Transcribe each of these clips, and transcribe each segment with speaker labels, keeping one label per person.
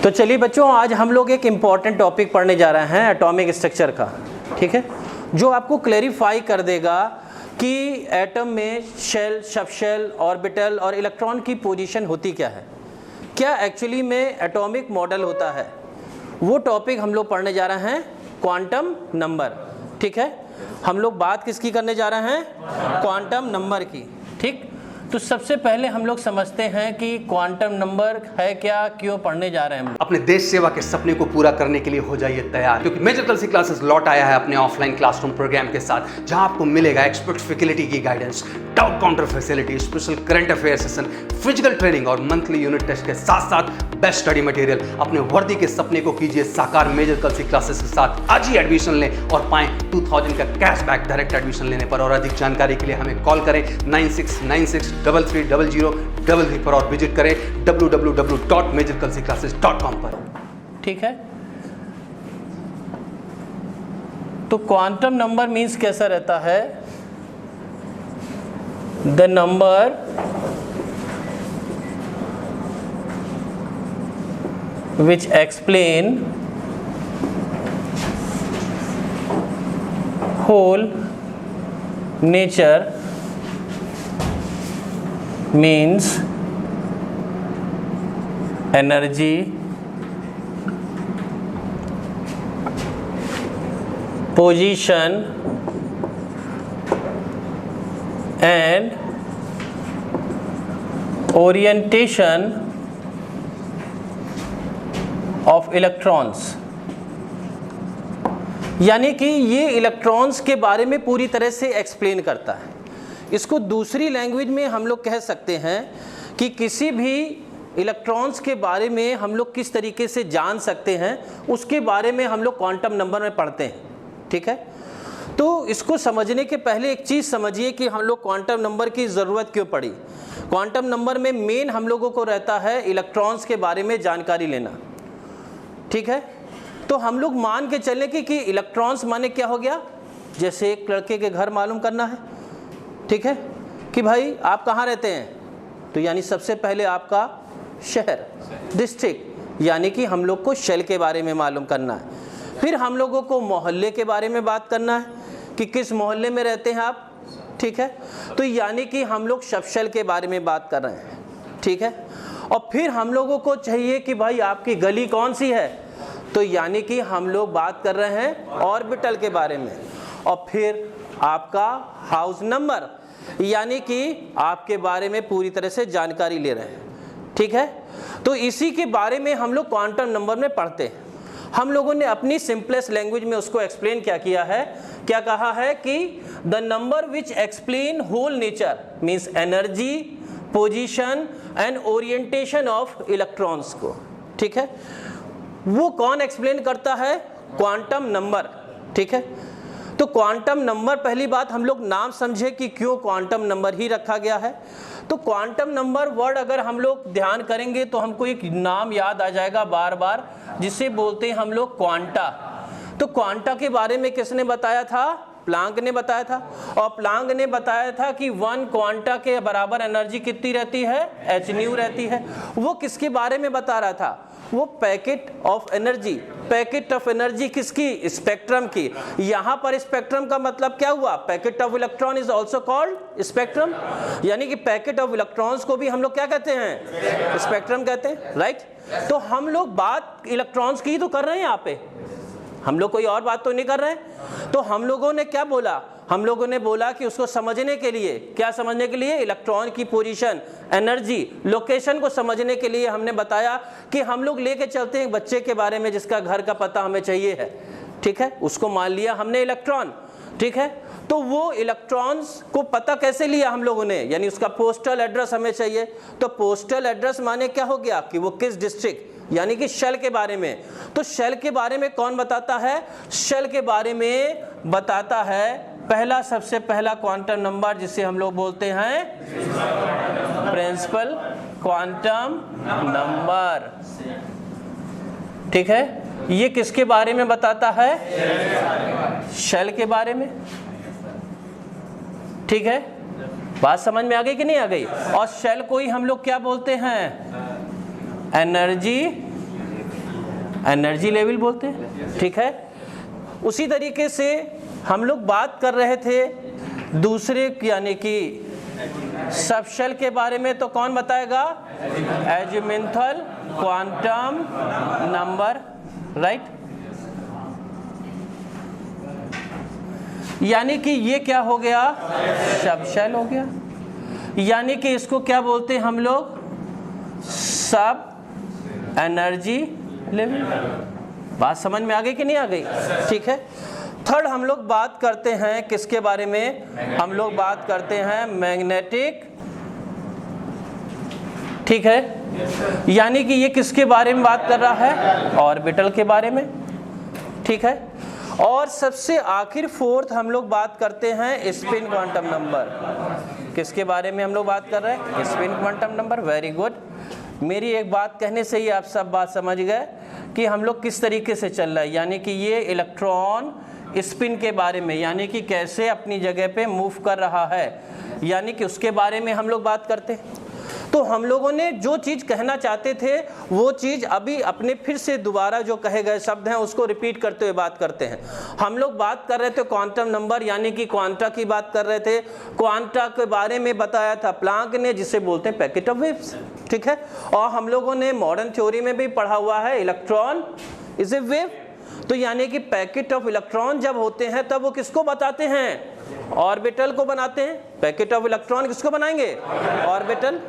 Speaker 1: तो चलिए बच्चों, आज हम लोग एक इम्पॉर्टेंट टॉपिक पढ़ने जा रहे हैं एटॉमिक स्ट्रक्चर का, ठीक है, जो आपको क्लैरिफाई कर देगा कि एटम में शेल, सब शेल, ऑर्बिटल और इलेक्ट्रॉन की पोजीशन होती क्या है, क्या एक्चुअली में एटॉमिक मॉडल होता है। वो टॉपिक हम लोग पढ़ने जा रहे हैं क्वांटम नंबर, ठीक है। हम लोग बात किसकी करने जा रहे हैं? क्वांटम नंबर की, ठीक। तो सबसे पहले हम लोग समझते हैं कि क्वांटम नंबर है क्या, क्यों पढ़ने जा रहे हैं हम।
Speaker 2: अपने देश सेवा के सपने को पूरा करने के लिए हो जाइए तैयार, क्योंकि मेजर कल सी क्लासेस लौट आया है अपने ऑफलाइन क्लासरूम प्रोग्राम के साथ, जहां आपको मिलेगा एक्सपर्ट फैकल्टी की guidance, doubt counter facility, special current affair session, physical training और मंथली यूनिट टेस्ट के साथ साथ बेस्ट स्टडी मटेरियल। अपने वर्दी के सपने को कीजिए साकार मेजर कल सी क्लासेस के साथ। आज ही एडमिशन लें और पाएं 2000 का कैशबैक डायरेक्ट एडमिशन लेने पर। और अधिक जानकारी के लिए हमें कॉल करें 9696330033 पर और विजिट करें www.majorkalsiclasses.com पर,
Speaker 1: ठीक है। तो क्वांटम नंबर मीन्स कैसा रहता है? The number which explain whole nature means energy, position and orientation of electrons. यानी कि ये इलेक्ट्रॉन्स के बारे में पूरी तरह से एक्सप्लेन करता है। इसको दूसरी लैंग्वेज में हम लोग कह सकते हैं कि किसी भी इलेक्ट्रॉन्स के बारे में हम लोग किस तरीके से जान सकते हैं, उसके बारे में हम लोग क्वांटम नंबर में पढ़ते हैं, ठीक है। तो इसको समझने के पहले एक चीज़ समझिए कि हम लोग क्वांटम नंबर की ज़रूरत क्यों पड़ी। क्वांटम नंबर में मेन हम लोगों को रहता है इलेक्ट्रॉन्स के बारे में जानकारी लेना, ठीक है। तो हम लोग मान के चलें कि इलेक्ट्रॉन्स माने क्या हो गया, जैसे एक लड़के के घर मालूम करना है, ठीक है, कि भाई आप कहाँ रहते हैं, तो यानी सबसे पहले आपका शहर, डिस्ट्रिक्ट, यानी कि हम लोग को शेल के बारे में मालूम करना है। फिर हम लोगों को मोहल्ले के बारे में बात करना है कि किस मोहल्ले में रहते हैं आप, ठीक है। तो यानी कि हम लोग सब शेल के बारे में बात कर रहे हैं, ठीक है। और फिर हम लोगों को चाहिए कि भाई आपकी गली कौन सी है, तो यानी कि हम लोग बात कर रहे हैं ऑर्बिटल के बारे में। और फिर आपका हाउस नंबर, यानी कि आपके बारे में पूरी तरह से जानकारी ले रहे हैं, ठीक है। तो इसी के बारे में हम लोग क्वांटम नंबर में पढ़ते हैं। हम लोगों ने अपनी सिंपलेस्ट लैंग्वेज में उसको एक्सप्लेन क्या किया है, क्या कहा है कि the number which explain whole nature means energy, position and orientation of electrons को, ठीक है। वो कौन एक्सप्लेन करता है? क्वांटम नंबर, ठीक है। तो क्वांटम नंबर, पहली बात हम लोग नाम समझे कि क्यों क्वांटम नंबर ही रखा गया है। तो क्वांटम नंबर वर्ड अगर हम लोग ध्यान करेंगे तो हमको एक नाम याद आ जाएगा बार बार, जिसे बोलते हैं हम लोग क्वांटा। तो क्वांटा के बारे में किसने बताया था? प्लांक ने बताया था। और प्लांक ने बताया था कि 1 क्वांटा के बराबर एनर्जी कितनी रहती है? h न्यू रहती है। वो किसके बारे में बता रहा था? वो packet of energy. Packet of energy किसकी? स्पेक्ट्रम की। यहाँ पर स्पेक्ट्रम का मतलब क्या हुआ? Packet of electron is also called spectrum, यानी कि पैकेट ऑफ इलेक्ट्रॉन्स को भी हम लोग क्या कहते हैं? स्पेक्ट्रम कहते हैं, राइट। तो हम लोग बात इलेक्ट्रॉन्स की तो कर रहे हैं यहाँ पे, हम लोग कोई और बात तो नहीं कर रहे हैं। तो हम लोगों ने क्या बोला? हम लोगों ने बोला कि उसको समझने के लिए, क्या समझने के लिए? इलेक्ट्रॉन की पोजीशन, एनर्जी, लोकेशन को समझने के लिए हमने बताया कि हम लोग लेके चलते हैं बच्चे के बारे में जिसका घर का पता हमें चाहिए है, ठीक है। उसको मान लिया हमने इलेक्ट्रॉन, ठीक है। तो वो इलेक्ट्रॉन्स को पता कैसे लिया हम लोगों ने? यानी उसका पोस्टल एड्रेस हमें चाहिए। तो पोस्टल एड्रेस माने क्या हो गया कि वो किस डिस्ट्रिक्ट, यानी कि शेल के बारे में। तो शेल के बारे में कौन बताता है? शेल के बारे में बताता है पहला, सबसे पहला क्वांटम नंबर, जिसे हम लोग बोलते हैं प्रिंसिपल क्वांटम नंबर, ठीक है। ये किसके बारे में बताता है? शेल के बारे में, ठीक है। बात समझ में आ गई कि नहीं आ गई? और शेल को ही हम लोग क्या बोलते हैं? एनर्जी एनर्जी लेवल बोलते हैं, ठीक है। उसी तरीके से हम लोग बात कर रहे थे दूसरे यानी कि सबशेल के बारे में, तो कौन बताएगा? Azimuthal quantum number, right. यानी कि ये क्या हो गया? सबशेल हो गया। यानी कि इसको क्या बोलते हैं हम लोग? सब एनर्जी लेवल। बात समझ में आ गई कि नहीं आ गई? ठीक है। थर्ड हम लोग बात करते हैं किसके बारे में? हम लोग बात करते हैं मैग्नेटिक, ठीक है। यानी कि ये किसके बारे में बात कर रहा है? ऑर्बिटल के बारे में, ठीक है। और सबसे आखिर फोर्थ हम लोग बात करते हैं स्पिन क्वांटम नंबर। किसके बारे में हम लोग बात कर रहे हैं? Spin quantum number. Very good. मेरी एक बात कहने से ही आप सब बात समझ गए कि हम लोग किस तरीके से चल रहा है। यानी कि ये इलेक्ट्रॉन स्पिन के बारे में, यानी कि कैसे अपनी जगह पे मूव कर रहा है, यानी कि उसके बारे में हम लोग बात करते हैं। तो हम लोगों ने जो चीज़ कहना चाहते थे वो चीज़ अभी अपने फिर से दोबारा जो कहे गए शब्द हैं उसको रिपीट करते हुए बात करते हैं। हम लोग बात कर रहे थे क्वांटम नंबर, यानी कि क्वांटा की बात कर रहे थे। क्वांटा के बारे में बताया था प्लांक ने, जिसे बोलते हैं पैकेट ऑफ वेव्स, ठीक है। और हम लोगों ने मॉडर्न थ्योरी में भी पढ़ा हुआ है इलेक्ट्रॉन इज ए वेव। तो यानी कि पैकेट ऑफ इलेक्ट्रॉन जब होते हैं तब वो किसको बताते हैं? ऑर्बिटल को बनाते हैं। पैकेट ऑफ इलेक्ट्रॉन किसको बनाएंगे? ऑर्बिटल।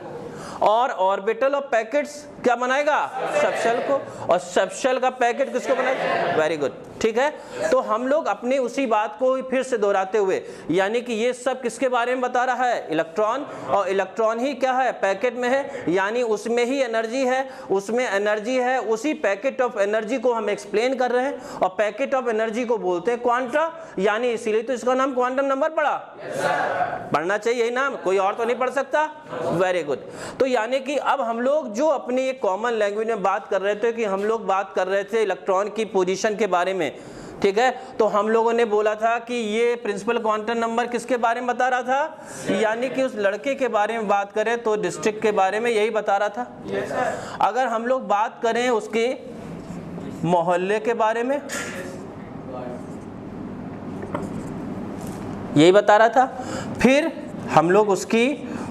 Speaker 1: और ऑर्बिटल और पैकेट्स क्या बनाएगा? सबशेल को। और सबशेल का पैकेट किसको बनाएगा? वेरी गुड, ठीक है। तो हम लोग अपनी उसी बात को फिर से दोहराते हुए, यानी कि ये सब किसके बारे में बता रहा है? इलेक्ट्रॉन। और इलेक्ट्रॉन ही क्या है? पैकेट में है, यानी उसमें ही एनर्जी है, उसमें एनर्जी है। उसी पैकेट ऑफ एनर्जी को हम एक्सप्लेन कर रहे हैं और पैकेट ऑफ एनर्जी को बोलते हैं क्वांटा, यानी इसीलिए तो इसका नाम क्वांटम नंबर पड़ा। पढ़ना चाहिए यही नाम, कोई और तो नहीं पढ़ सकता। Very good. तो यानी कि अब हम लोग जो अपनी एक कॉमन लैंग्वेज में बात कर रहे थे कि हम लोग बात कर रहे थे इलेक्ट्रॉन की पोजीशन के बारे में, ठीक है। तो हम लोगों ने बोला था कि ये प्रिंसिपल क्वांटम नंबर किसके बारे में बता रहा था? यानी कि उस लड़के के बारे में बात करें तो डिस्ट्रिक्ट के बारे में यही बता रहा था। अगर हम लोग बात करें उसके मोहल्ले के बारे में, यही बता रहा था। फिर हम लोग उसकी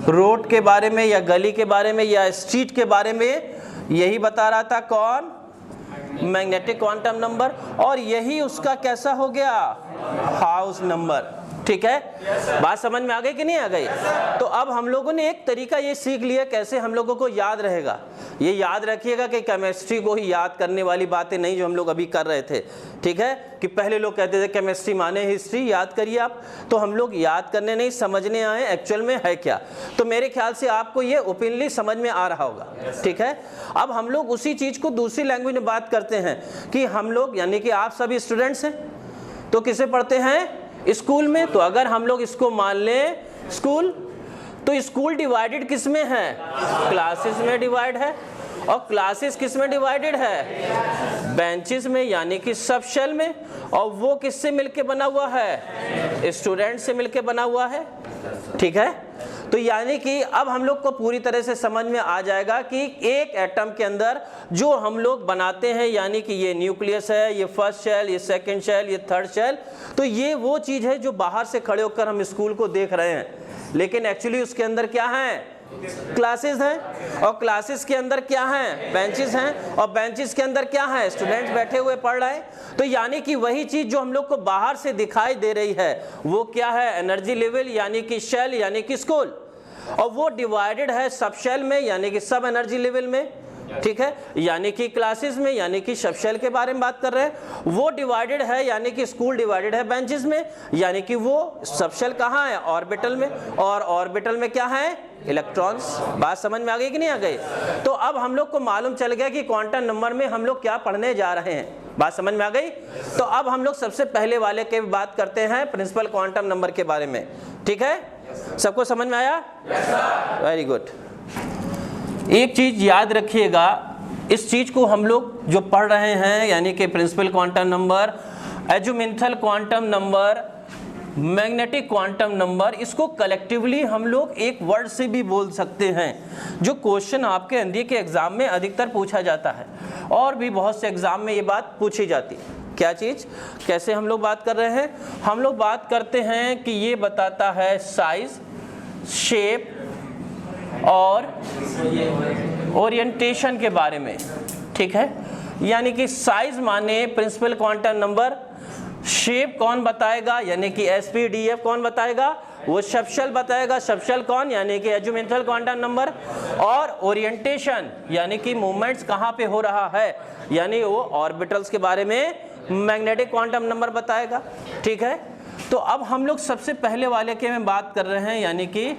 Speaker 1: रोड के बारे में या गली के बारे में या स्ट्रीट के बारे में यही बता रहा था। कौन? Magnetic quantum number. और यही उसका कैसा हो गया? हाउस नंबर, ठीक है। बात समझ में आ गई कि नहीं आ गई? तो अब हम लोगों ने एक तरीका ये सीख लिया कैसे हम लोगों को याद रहेगा। ये याद रखिएगा कि केमिस्ट्री को ही याद करने वाली बातें नहीं जो हम लोग अभी कर रहे थे, ठीक है। कि पहले लोग कहते थे केमिस्ट्री माने हिस्ट्री, याद करिए आप। तो हम लोग याद करने नहीं, समझने आए एक्चुअल में है क्या। तो मेरे ख्याल से आपको ये ओपनली समझ में आ रहा होगा, ठीक है। अब हम लोग उसी चीज़ को दूसरी लैंग्वेज में बात करते हैं कि हम लोग, यानी कि आप सभी स्टूडेंट्स हैं तो किसे पढ़ते हैं? स्कूल में। तो अगर हम लोग इसको मान लें स्कूल, तो स्कूल डिवाइडेड किस में है? क्लासेस में डिवाइड है। और क्लासेस किस में डिवाइडेड है? बेंचेस में, यानी कि सबशेल में। और वो किससे मिलके बना हुआ है? स्टूडेंट से मिलके बना हुआ है, ठीक है। तो यानी कि अब हम लोग को पूरी तरह से समझ में आ जाएगा कि एक एटम के अंदर जो हम लोग बनाते हैं, यानी कि ये न्यूक्लियस है, ये फर्स्ट शेल, ये सेकंड शेल, ये थर्ड शेल, तो ये वो चीज़ है जो बाहर से खड़े होकर हम स्कूल को देख रहे हैं, लेकिन एक्चुअली उसके अंदर क्या है? क्लासेस हैं। और क्लासेस के अंदर क्या हैं? बेंचेस हैं। और बेंचेस के अंदर क्या है? स्टूडेंट्स बैठे हुए पढ़ रहे हैं। तो यानी कि वही चीज़ जो हम लोग को बाहर से दिखाई दे रही है वो क्या है? एनर्जी लेवल, यानी कि शेल, यानी कि स्कूल। और वो डिवाइडेड है सब शेल में, यानी कि सब एनर्जी लेवल में, ठीक है। यानी कि क्लासेस में, यानी कि सब शेल के बारे में बात कर रहे हैं। वो डिवाइडेड है, यानी कि स्कूल डिवाइडेड है बेंचेस में, यानी कि वो सब शेल कहाँ है? ऑर्बिटल में। और ऑर्बिटल में क्या है? इलेक्ट्रॉन्स। बात समझ में आ गई कि नहीं आ गई? तो अब हम लोग को मालूम चल गया कि क्वांटम नंबर में हम लोग क्या पढ़ने जा रहे हैं। बात समझ में आ गई? तो अब हम लोग सबसे पहले वाले के बात करते हैं प्रिंसिपल क्वांटम नंबर के बारे में, ठीक है। सबको समझ में आया? Very good. एक चीज याद रखिएगा, इस चीज को हम लोग जो पढ़ रहे हैं, यानी कि principal quantum number, azimuthal quantum number, magnetic quantum number, इसको कलेक्टिवली हम लोग एक वर्ड से भी बोल सकते हैं, जो क्वेश्चन आपके एनडीए के एग्जाम में अधिकतर पूछा जाता है और भी बहुत से एग्जाम में ये बात पूछी जाती है। क्या चीज़, कैसे हम लोग बात कर रहे हैं? हम लोग बात करते हैं कि ये बताता है साइज, शेप और ओरिएंटेशन के बारे में, ठीक है। यानी कि साइज माने प्रिंसिपल क्वांटम नंबर, शेप कौन बताएगा यानी कि एसपीडीएफ कौन बताएगा, वो सबशेल बताएगा, सबशेल कौन यानी कि एजुमेंटल क्वांटम नंबर, और ओरिएंटेशन यानी कि मूवमेंट्स कहाँ पे हो रहा है यानी वो ऑर्बिटल्स के बारे में मैग्नेटिक क्वांटम नंबर बताएगा, ठीक है। तो अब हम लोग सबसे पहले वाले के में बात कर रहे हैं यानी कि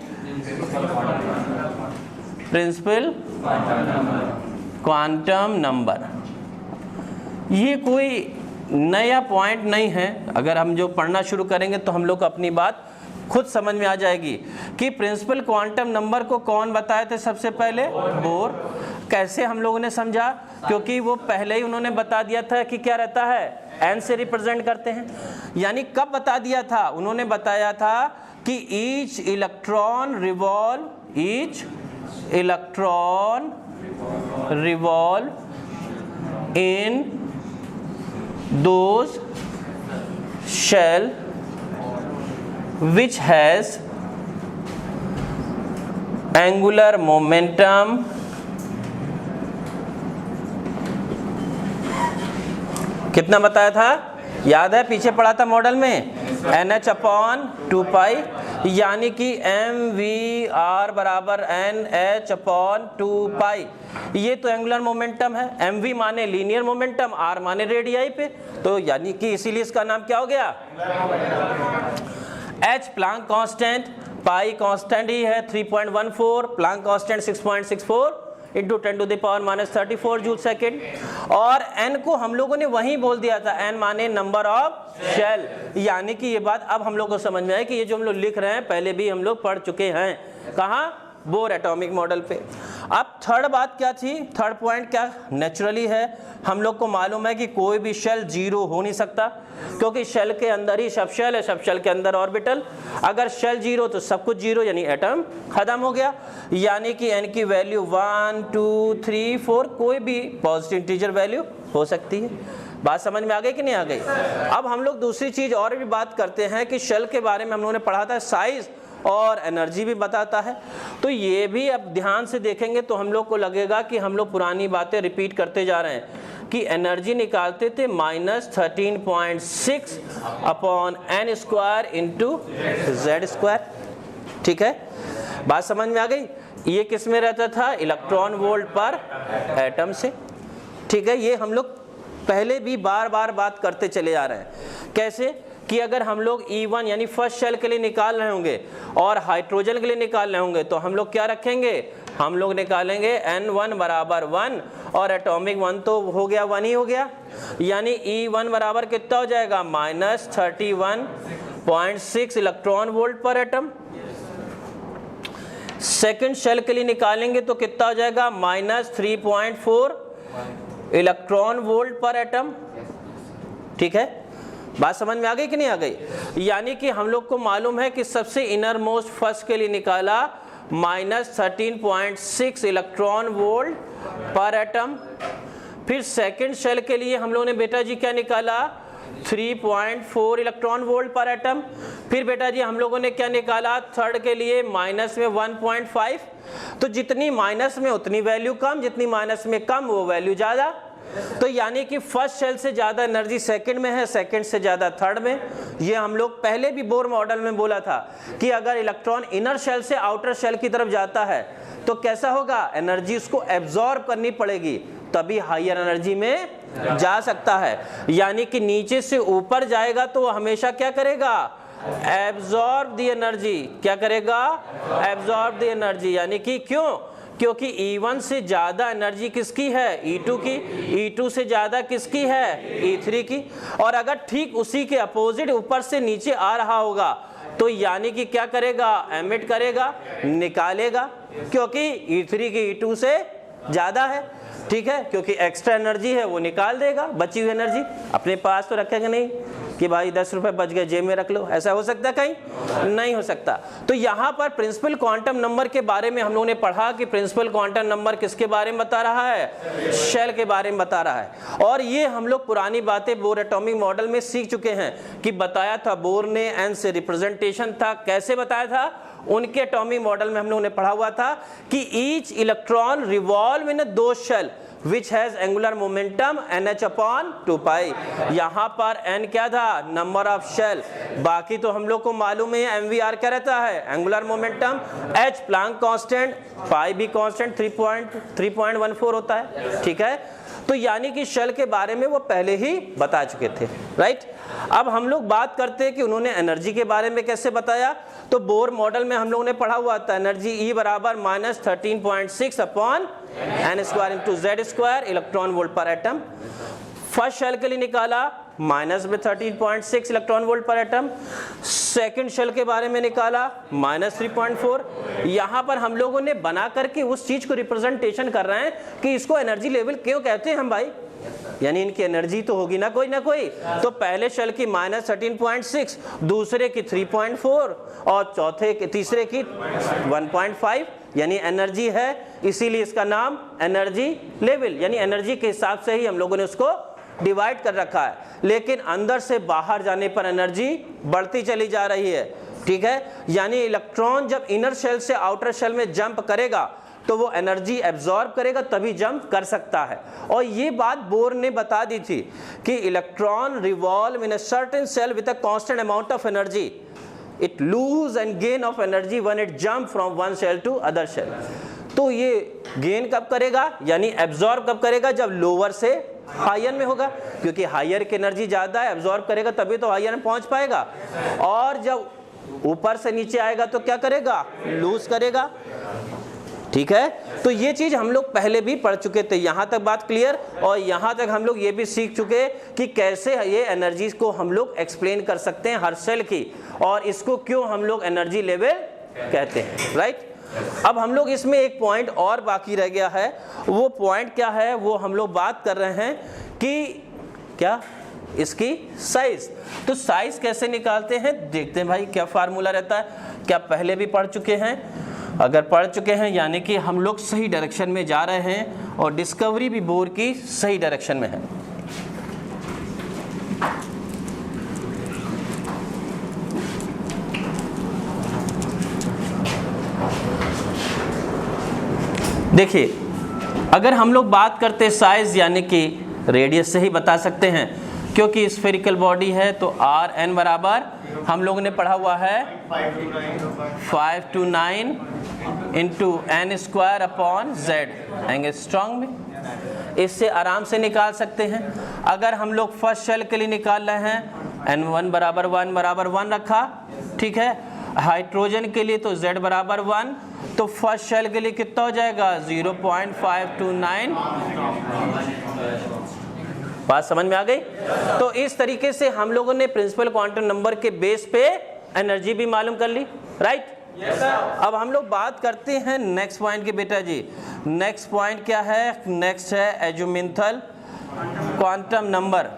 Speaker 1: प्रिंसिपल क्वांटम नंबर। ये कोई नया पॉइंट नहीं है, अगर हम जो पढ़ना शुरू करेंगे तो हम लोग को अपनी बात खुद समझ में आ जाएगी कि प्रिंसिपल क्वांटम नंबर को कौन बताए थे सबसे पहले, बोर। कैसे हम लोगों ने समझा, क्योंकि वो पहले ही उन्होंने बता दिया था कि क्या रहता है, एन से रिप्रेजेंट करते हैं। यानी कब बता दिया था, उन्होंने बताया था कि each electron revolve in those shell which has angular momentum कितना बताया था, याद है, पीछे पढ़ा था मॉडल में, NH/2π यानी कि mvr बराबर NH/2π। ये तो एंगुलर मोमेंटम है, mv माने लीनियर मोमेंटम, r माने रेडियाई पे, तो यानी कि इसीलिए इसका नाम क्या हो गया, h Planck constant, pi constant ही है 3.14, Planck constant 6.64 into 10⁻⁻34 joule second. और n को हम लोगों ने वहीं बोल दिया था, n माने नंबर ऑफ शेल। यानी कि ये बात अब हम लोग को समझ में आए कि ये जो हम लोग लिख रहे हैं पहले भी हम लोग पढ़ चुके हैं, कहाँ, बोर एटॉमिक मॉडल पे। अब थर्ड बात क्या थी, थर्ड पॉइंट क्या, नेचुरली है, हम लोग को मालूम है कि कोई भी शेल जीरो हो नहीं सकता, क्योंकि शेल के अंदर ही सब शेल है, सब शेल के अंदर ऑर्बिटल। अगर शेल जीरो तो सब कुछ जीरो, यानी एटम खत्म हो गया। यानी कि n की वैल्यू 1 2 3 4 कोई भी पॉजिटिव इंटीजर वैल्यू हो सकती है। बात समझ में आ गई कि नहीं आ गई? अब हम लोग दूसरी चीज और भी बात करते हैं कि शेल के बारे में हम लोगों ने पढ़ा था, साइज और एनर्जी भी बताता है। तो ये भी अब ध्यान से देखेंगे तो हम लोग को लगेगा कि हम लोग पुरानी बातें रिपीट करते जा रहे हैं कि एनर्जी निकालते थे -13.6 upon n square into z square, ठीक है। बात समझ में आ गई? ये किस में रहता था, इलेक्ट्रॉन वोल्ट पर एटम से, ठीक है। ये हम लोग पहले भी बार बार बात करते चले जा रहे हैं। कैसे कि अगर हम लोग E1 यानी फर्स्ट शेल के लिए निकाल रहे होंगे और हाइड्रोजन के लिए निकाल रहे होंगे तो हम लोग क्या रखेंगे, हम लोग निकालेंगे N1 बराबर 1 और एटॉमिक 1 तो हो गया 1 ही हो गया, यानी E1 बराबर कितना हो जाएगा, -31.6 इलेक्ट्रॉन वोल्ट पर एटम। सेकंड शेल के लिए निकालेंगे तो कितना हो जाएगा, -3.4 इलेक्ट्रॉन वोल्ट पर एटम, ठीक है। बात समझ में आ गई कि नहीं आ गई? यानी कि हम लोग को मालूम है कि सबसे इनर मोस्ट फर्स्ट के लिए निकाला -13.6 इलेक्ट्रॉन वोल्ट पर एटम। फिर सेकंड शेल के लिए हम लोगों ने बेटा जी क्या निकाला, 3.4 इलेक्ट्रॉन वोल्ट पर एटम। फिर बेटा जी हम लोगों ने क्या निकाला, थर्ड के लिए माइनस में 1.5। तो जितनी माइनस में उतनी वैल्यू कम, जितनी माइनस में कम वो वैल्यू ज़्यादा। तो यानी कि फर्स्ट शेल से ज़्यादा एनर्जी सेकंड में है, सेकंड से ज़्यादा थर्ड में। ये हम लोग पहले भी बोर मॉडल में बोला था कि अगर इलेक्ट्रॉन इनर शेल से आउटर शेल की तरफ जाता है तो कैसा होगा, एनर्जी उसको एब्जॉर्ब करनी पड़ेगी, तभी हायर एनर्जी में जा सकता है। यानी कि नीचे से ऊपर जाएगा तो वो हमेशा क्या करेगा, एब्जॉर्ब द एनर्जी। क्या करेगा, एब्जॉर्ब द एनर्जी। यानी कि क्यों, क्योंकि E1 से ज़्यादा एनर्जी किसकी है, E2 की, E2 से ज़्यादा किसकी है, E3 की। और अगर ठीक उसी के अपोजिट ऊपर से नीचे आ रहा होगा तो यानी कि क्या करेगा, एमिट करेगा, निकालेगा, क्योंकि E3 की E2 से ज़्यादा है, ठीक है। क्योंकि एक्स्ट्रा एनर्जी है वो निकाल देगा, बची हुई एनर्जी अपने पास तो रखेगा नहीं, कि भाई 10 रुपए बच गए, जेब में रख लो, ऐसा हो सकता है कहीं? नहीं हो सकता। तो यहाँ पर प्रिंसिपल क्वांटम नंबर के बारे में हम लोगों ने पढ़ा कि प्रिंसिपल क्वांटम नंबर किसके बारे में बता रहा है? शेल के बारे में बता रहा है। और ये हम लोग पुरानी बातें बोर एटॉमिक मॉडल में सीख चुके हैं कि बताया था बोर ने एन से रिप्रेजेंटेशन था। कैसे बताया था? उनके एटॉमिक मॉडल में हम लोगों ने पढ़ा हुआ था कि ईच इलेक्ट्रॉन रिवॉल्व इन दो shell which has angular momentum nh upon 2 pi। यहाँ पर n क्या था? Number of shell. बाकी तो हम लोग को मालूम है mvr क्या रहता है? Angular momentum. h Planck constant, pi भी कांस्टेंट 3.14 होता है, ठीक है। तो यानी कि शेल के बारे में वो पहले ही बता चुके थे, राइट। अब हम लोग बात करते हैं कि उन्होंने एनर्जी के बारे में कैसे बताया। तो बोर मॉडल में हम लोगों ने पढ़ा हुआ था एनर्जी E बराबर -13.6 upon n square into Z square electron volt पर एटम। फर्स्ट शेल के लिए निकाला -13.6 इलेक्ट्रॉन वोल्ट पर एटम। सेकंड शेल के बारे में निकाला -3.4। यहाँ पर हम लोगों ने बना करके उस चीज को रिप्रेजेंटेशन कर रहे हैं कि इसको एनर्जी लेवल क्यों कहते हैं हम भाई, यानी इनकी एनर्जी तो होगी ना कोई ना कोई। तो पहले शेल की -13.6, दूसरे की 3.4 और तीसरे की 1.5, यानी एनर्जी है, इसीलिए इसका नाम एनर्जी लेवल, यानी एनर्जी के हिसाब से ही हम लोगों ने उसको डिवाइड कर रखा है। लेकिन अंदर से बाहर जाने पर एनर्जी बढ़ती चली जा रही है, ठीक है। यानी इलेक्ट्रॉन जब इनर शेल से आउटर शेल में जंप करेगा तो वो एनर्जी एब्जॉर्ब करेगा तभी जंप कर सकता है। और ये बात बोर ने बता दी थी कि electron revolve in a certain shell with a constant amount of energy, it lose and gain of energy when it jump from one shell to other shell. तो ये गेन कब करेगा, यानी एब्जॉर्ब कब करेगा? जब लोअर से हायर में होगा, क्योंकि हायर की एनर्जी ज्यादा है, एब्जॉर्ब करेगा तभी तो हायर में पहुंच पाएगा। और जब ऊपर से नीचे आएगा तो क्या करेगा? लूज करेगा, ठीक है। तो ये चीज हम लोग पहले भी पढ़ चुके थे, यहां तक बात क्लियर। और यहां तक हम लोग ये भी सीख चुके कि कैसे ये एनर्जी को हम लोग एक्सप्लेन कर सकते हैं हर सेल की, और इसको क्यों हम लोग एनर्जी लेवल कहते हैं, राइट। अब हम लोग इसमें एक पॉइंट और बाकी रह गया है। वो पॉइंट क्या है? वो हम लोग बात कर रहे हैं कि क्या इसकी साइज। तो साइज कैसे निकालते हैं देखते हैं भाई। क्या फार्मूला रहता है? क्या पहले भी पढ़ चुके हैं? अगर पढ़ चुके हैं यानी कि हम लोग सही डायरेक्शन में जा रहे हैं और डिस्कवरी भी बोर की सही डायरेक्शन में है। देखिए, अगर हम लोग बात करते साइज यानी कि रेडियस से ही बता सकते हैं, क्योंकि स्फेरिकल बॉडी है तो आर एन बराबर हम लोगों ने पढ़ा हुआ है 5 to 9 into N square upon Z angstrom में। इससे आराम से निकाल सकते हैं। अगर हम लोग फर्स्ट शेल के लिए निकाल रहे हैं N1 बराबर 1 बराबर 1 रखा, ठीक है। हाइड्रोजन के लिए तो Z बराबर 1, तो फर्स्ट शेल के लिए कितना हो जाएगा? 0.529। बात समझ में आ गई? तो इस तरीके से हम लोगों ने प्रिंसिपल क्वांटम नंबर के बेस पे एनर्जी भी मालूम कर ली, राइट। अब हम लोग बात करते हैं नेक्स्ट पॉइंट के बेटा जी। नेक्स्ट पॉइंट क्या है? नेक्स्ट है एजुमिंथल क्वांटम नंबर।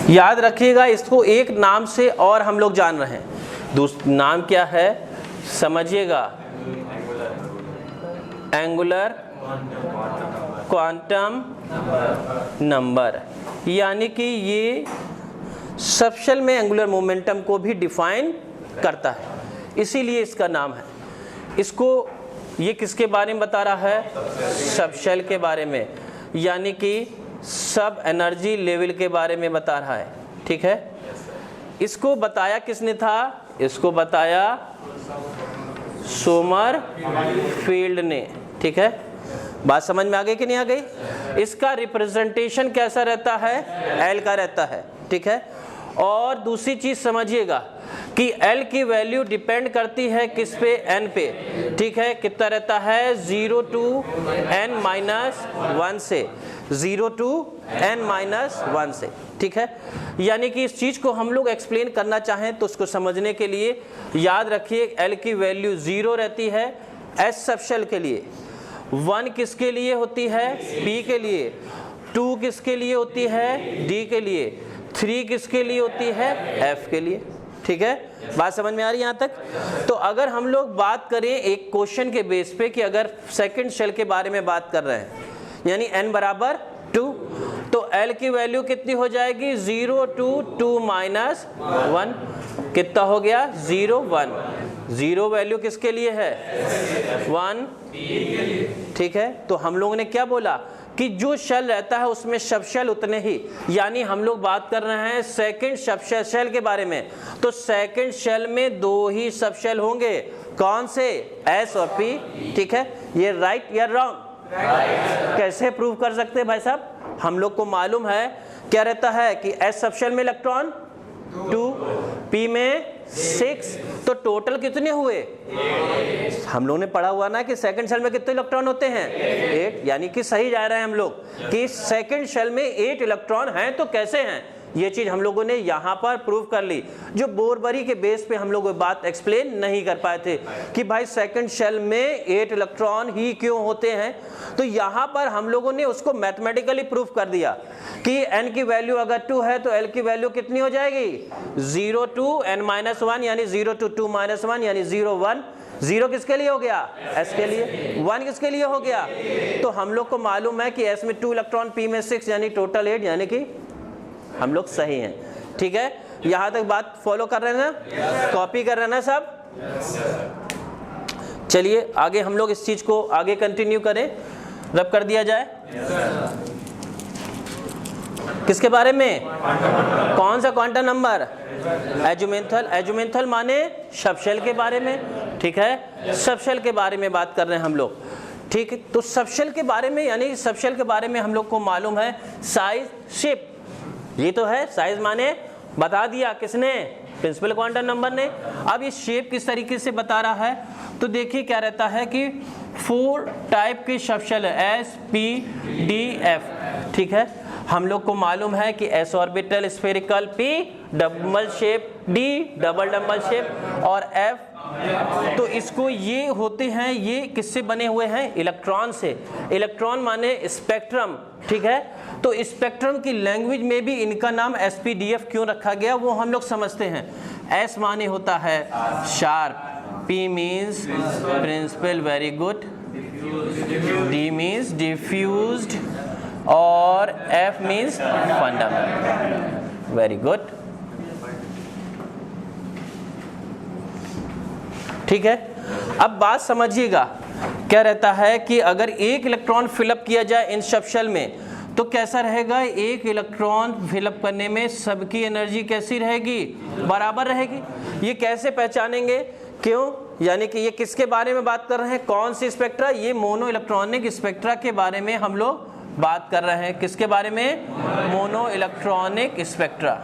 Speaker 1: याद रखिएगा, इसको एक नाम से और हम लोग जान रहे हैं। दूसरा नाम क्या है समझिएगा? एंगुलर क्वांटम नंबर, यानी कि ये सबशेल में एंगुलर मोमेंटम को भी डिफाइन करता है, इसीलिए इसका नाम है। इसको ये किसके बारे में बता रहा है? सबशेल के बारे में, यानी कि सब एनर्जी लेवल के बारे में बता रहा है, ठीक है। इसको बताया किसने था? इसको बताया सोमरफील्ड ने, ठीक है। बात समझ में आ गई कि नहीं आ गई? इसका रिप्रेजेंटेशन कैसा रहता है? एल का रहता है, ठीक है। और दूसरी चीज समझिएगा कि एल की वैल्यू डिपेंड करती है किस पे? एन पे, ठीक है। कितना रहता है? 0 to n-1 से, 0 to n-1 से। ठीक है। यानी कि इस चीज़ को हम लोग एक्सप्लेन करना चाहें तो उसको समझने के लिए याद रखिए L की वैल्यू 0 रहती है S सबशेल के लिए, 1 किसके लिए होती है P के लिए, 2 किसके लिए होती है D के लिए, 3 किसके लिए होती है F के लिए। ठीक है, बात समझ में आ रही है यहाँ तक? तो अगर हम लोग बात करें एक क्वेश्चन के बेस पे कि अगर सेकंड शेल के बारे में बात कर रहे हैं यानी n बराबर 2, तो L की वैल्यू कितनी हो जाएगी 0 to 2 minus 1, कितना हो गया 0 1, 0 वैल्यू किसके लिए है 1, ठीक है। तो हम लोगों ने क्या बोला कि जो शेल रहता है उसमें सब शेल उतने ही, यानी हम लोग बात कर रहे हैं सेकंड सब शेल के बारे में, तो सेकंड शेल में 2 ही सब शेल होंगे, कौन से S और P। ठीक है, ये राइट या रॉन्ग कैसे प्रूव कर सकते हैं भाई साहब? हम लोग को मालूम है क्या रहता है कि S सब शेल में इलेक्ट्रॉन 2, P में 6, तो टोटल कितने हुए? हम लोग ने पढ़ा हुआ ना कि सेकंड शेल में कितने इलेक्ट्रॉन होते हैं 8, यानी कि सही जा रहे हैं हम लोग कि सेकंड शेल में 8 इलेक्ट्रॉन हैं। तो कैसे हैं ये चीज हम लोगों ने यहाँ पर प्रूव कर ली, जो बोरबरी के बेस पे हम लोग वो बात एक्सप्लेन नहीं कर पाए थे कि भाई सेकंड शेल में 8 इलेक्ट्रॉन ही क्यों होते हैं। तो यहाँ पर हम लोगों ने उसको मैथमेटिकली प्रूफ कर दिया कि n की वैल्यू अगर 2 है तो L की वैल्यू कितनी हो जाएगी 0 to n-1, यानी 0 to 2 minus 1 यानी 0 1। 0 किसके लिए हो गया S के लिए, 1 किसके लिए हो गया। तो हम लोग को मालूम है कि S में 2 इलेक्ट्रॉन, P में 6 यानी टोटल 8, यानी कि हम लोग सही हैं। ठीक है, यहाँ तक बात फॉलो कर रहे हैं ना, कॉपी कर रहे हैं ना सब? चलिए आगे हम लोग इस चीज को आगे कंटिन्यू करें, रब कर दिया जाए। किसके बारे में? कौन सा क्वांटम नंबर? एजुमेंथल। एजुमेंथल माने सबशेल के बारे में। ठीक है, सबशेल के बारे में बात कर रहे हैं हम लोग। ठीक है, तो सबशेल के बारे में यानी सबशेल के बारे में हम लोग को मालूम है साइज, शेप। ये तो है, साइज माने बता दिया किसने? प्रिंसिपल क्वांटम नंबर ने। अब ये शेप किस तरीके से बता रहा है, तो देखिए क्या रहता है कि 4 टाइप के सबशेल है, S, P, D, F। ठीक है, हम लोग को मालूम है कि S orbital spherical, P double shape, D double double shape और F तो इसको ये होते हैं, ये किससे बने हुए हैं? इलेक्ट्रॉन से। इलेक्ट्रॉन माने स्पेक्ट्रम। ठीक है, तो स्पेक्ट्रम की लैंग्वेज में भी इनका नाम SPDF क्यों रखा गया वो हम लोग समझते हैं। S माने होता है sharp, P means principal, very good, D means diffused और F means fundamental, very good. ठीक है, अब बात समझिएगा क्या रहता है कि अगर एक इलेक्ट्रॉन फिलअप किया जाए इन सबशेल में तो कैसा रहेगा? एक इलेक्ट्रॉन फिलअप करने में सबकी एनर्जी कैसी रहेगी? बराबर रहेगी। ये कैसे पहचानेंगे? क्यों? यानी कि ये किसके बारे में बात कर रहे हैं? कौन सी स्पेक्ट्रा? ये मोनो इलेक्ट्रॉनिक स्पेक्ट्रा के बारे में हम लोग बात कर रहे हैं। किसके बारे में? मोनो इलेक्ट्रॉनिक स्पेक्ट्रा,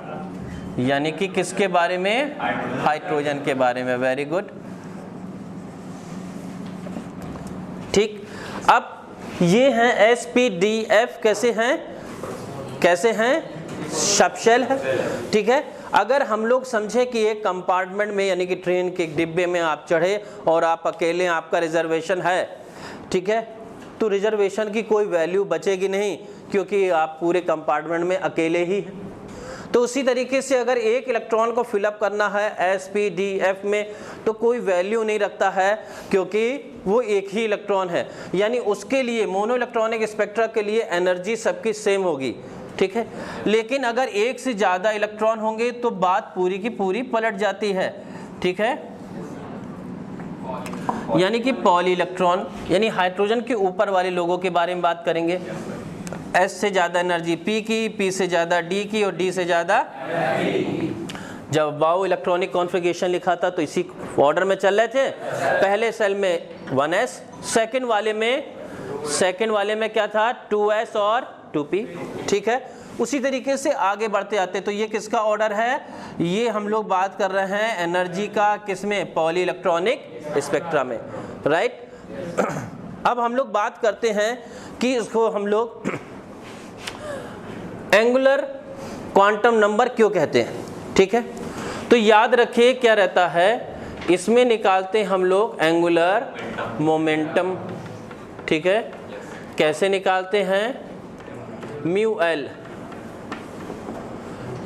Speaker 1: यानी कि किसके बारे में? हाइड्रोजन के बारे में, वेरी गुड। ठीक, अब ये हैं SPDF, कैसे हैं? कैसे हैं? सबशेल है। ठीक है, अगर हम लोग समझे कि एक कंपार्टमेंट में यानी कि ट्रेन के डिब्बे में आप चढ़े और आप अकेले, आपका रिजर्वेशन है, ठीक है, तो रिजर्वेशन की कोई वैल्यू बचेगी नहीं क्योंकि आप पूरे कंपार्टमेंट में अकेले ही हैं। तो उसी तरीके से अगर एक इलेक्ट्रॉन को फिलअप करना है SPDF में तो कोई वैल्यू नहीं रखता है क्योंकि वो एक ही इलेक्ट्रॉन है, यानी उसके लिए मोनो इलेक्ट्रॉनिक स्पेक्ट्रा के लिए एनर्जी सबकी सेम होगी। ठीक है, लेकिन अगर एक से ज़्यादा इलेक्ट्रॉन होंगे तो बात पूरी की पूरी पलट जाती है। ठीक है, यानी कि पॉली इलेक्ट्रॉन, यानी हाइड्रोजन के ऊपर वाले लोगों के बारे में बात करेंगे। S से ज़्यादा एनर्जी P की, P से ज़्यादा D की और D से ज़्यादा जब वाओ इलेक्ट्रॉनिक कॉन्फ़िगरेशन लिखा था तो इसी ऑर्डर में चल रहे थे। पहले सेल में 1s, सेकंड वाले में क्या था? 2s और 2p। ठीक है, उसी तरीके से आगे बढ़ते आते। तो ये किसका ऑर्डर है? ये हम लोग बात कर रहे हैं एनर्जी का, किसमें? पॉली इलेक्ट्रॉनिक स्पेक्ट्रा में, राइट। अब हम लोग बात करते हैं कि इसको हम लोग एंगुलर क्वांटम नंबर क्यों कहते हैं, ठीक है। तो याद रखिए क्या रहता है, इसमें निकालते हैं हम लोग एंगुलर मोमेंटम, ठीक है। कैसे निकालते हैं, म्यू एल,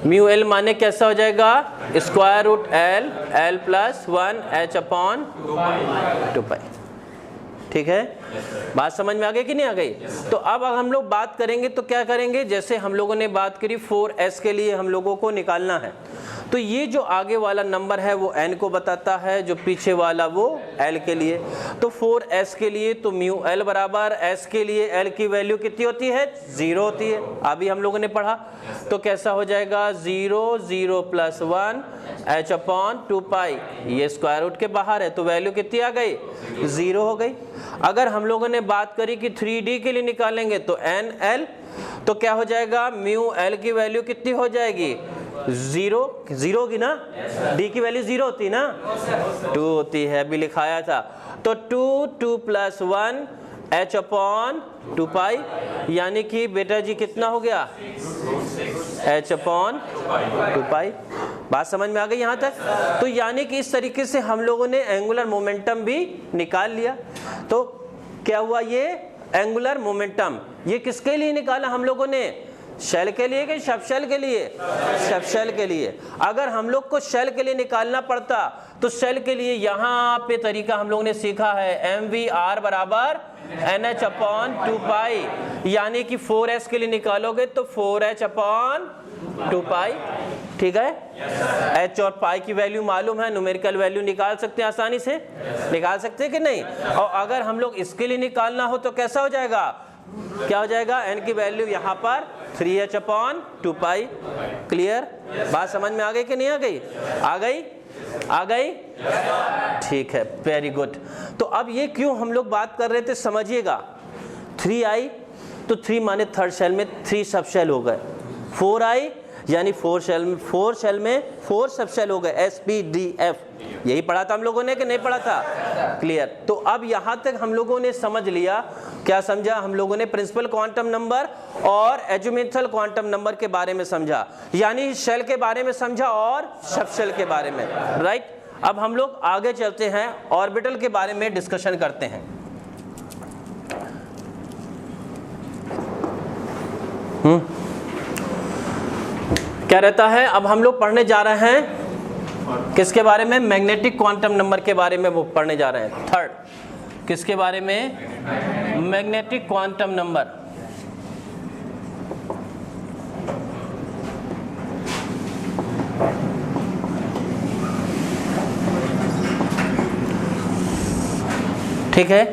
Speaker 1: म्यू एल माने कैसा हो जाएगा, square root L, L plus 1 H upon 2 pi, ठीक है। बात समझ में आ गई कि नहीं आ गई। तो अब हम लोग बात करेंगे तो क्या करेंगे, जैसे हम लोगों ने बात करी 4s के लिए हम लोगों को निकालना है, तो ये जो आगे वाला नंबर है वो n को बताता है, जो पीछे वाला वो l के लिए। तो 4s के लिए तो म्यू एल बराबर s के लिए l की वैल्यू कितनी होती है, 0 होती है, अभी हम लोगों ने पढ़ा। तो कैसा हो जाएगा, 0 0 प्लस 1 h अपॉन 2 पाई, ये स्क्वायर रूट के बाहर है तो वैल्यू कितनी आ गई, 0 हो गई। अगर हम लोगों ने बात करी कि 3d के लिए निकालेंगे तो n l, तो क्या हो जाएगा, म्यू एल की वैल्यू कितनी हो जाएगी, 0 होगी ना, d की वैल्यू 0 होती ना, 2 होती है, अभी लिखाया था। तो 2 प्लस 1 h अपॉन 2 पाई, यानी कि बेटा जी कितना हो गया, h अपॉन 2 पाई। बात समझ में आ गई यहाँ तक। तो यानी कि इस तरीके से हम लोगों ने एंगुलर मोमेंटम भी निकाल लिया। तो क्या हुआ, ये एंगुलर मोमेंटम ये किसके लिए निकाला हम लोगों ने, शेल के लिए कि सब शेल के लिए, सब शेल के लिए। अगर हम लोग को शेल के लिए निकालना पड़ता तो शेल के लिए यहाँ पे तरीका हम लोगों ने सीखा है, mvr बराबर nh अपॉन 2 पाई, यानी कि 4s के लिए निकालोगे तो 4h अपॉन 2 पाई, ठीक है। h और पाई की वैल्यू मालूम है, न्यूमेरिकल वैल्यू निकाल सकते हैं, आसानी से निकाल सकते हैं कि नहीं। और अगर हम लोग इसके लिए निकालना हो तो कैसा हो जाएगा, क्या हो जाएगा, n की वैल्यू यहाँ पर 3h अपॉन 2 पाई। क्लियर, बात समझ में आ गई कि नहीं आ गई, आ गई, आ गई, ठीक है, वेरी गुड। तो अब ये क्यों हम लोग बात कर रहे थे समझिएगा। 3i तो 3 माने थर्ड शेल में 3 सब शेल हो गए, 4i यानी 4 शेल में 4 सब शेल हो गए, SPDF, यही पढ़ा था हम लोगों ने कि नहीं पढ़ा था, क्लियर। तो अब यहाँ तक हम लोगों ने समझ लिया, क्या समझा हम लोगों ने, प्रिंसिपल क्वांटम नंबर और एजुमेंथल क्वांटम नंबर के बारे में समझा, यानी शेल के बारे में समझा और सब शेल के बारे में, राइट। अब हम लोग आगे चलते हैं, ऑर्बिटल के बारे में डिस्कशन करते हैं। क्या रहता है, अब हम लोग पढ़ने जा रहे हैं किसके बारे में, मैग्नेटिक क्वांटम नंबर के बारे में वो पढ़ने जा रहे हैं। थर्ड, किसके बारे में, मैग्नेटिक क्वांटम नंबर। ठीक है,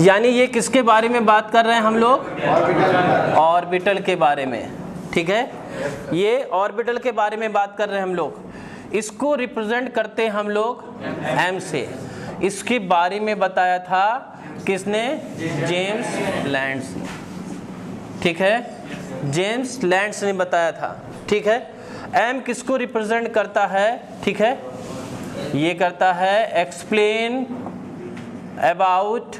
Speaker 1: यानी ये किसके बारे में बात कर रहे हैं हम लोग, ऑर्बिटल के बारे में, ठीक है। ये ऑर्बिटल के बारे में बात कर रहे हैं हम लोग। इसको रिप्रेजेंट करते हैं हम लोग m से। इसके बारे में बताया था किसने, जेम्स लैंड्स, ठीक है, जेम्स लैंड्स ने बताया था, ठीक है। m किसको रिप्रेजेंट करता है, ठीक है, ये करता है एक्सप्लेन अबाउट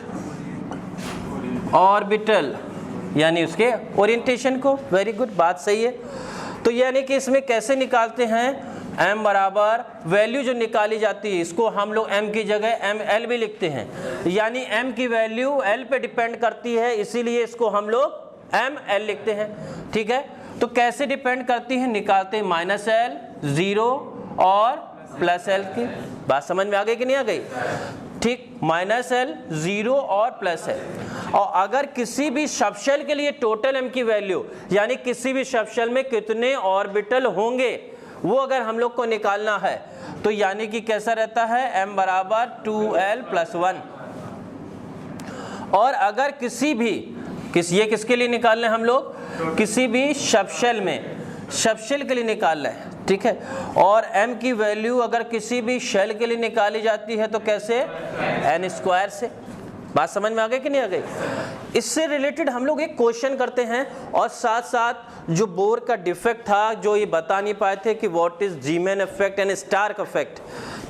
Speaker 1: ऑर्बिटल, यानी उसके ओरिएंटेशन को। वेरी गुड, बात सही है। तो यानी कि इसमें कैसे निकालते हैं, m बराबर वैल्यू जो निकाली जाती है इसको हम लोग m की जगह ml भी लिखते हैं, यानी m की वैल्यू l पे डिपेंड करती है, इसीलिए इसको हम लोग ml लिखते हैं, ठीक है। तो कैसे डिपेंड करती है, निकालते हैं -l 0 और +l की। बात समझ में आ गई कि नहीं आ गई, ठीक, -l 0 और +l। और अगर किसी भी सबशेल के लिए टोटल m की वैल्यू, यानी किसी भी सबशेल में कितने ऑर्बिटल होंगे वो अगर हम लोग को निकालना है तो यानी कि कैसा रहता है, m बराबर 2l + 1। और अगर किसी भी ये किसके लिए निकाल रहे हैं हम लोग, किसी भी सबशेल में, सबशेल के लिए निकाल रहे हैं, ठीक है। और m की वैल्यू अगर किसी भी शेल के लिए निकाली जाती है तो कैसे, n² से। बात समझ में आ गई कि नहीं आ गई। इससे रिलेटेड हम लोग एक क्वेश्चन करते हैं, और साथ साथ जो बोर का डिफेक्ट था, जो ये बता नहीं पाए थे कि what is Zeeman effect and Stark effect,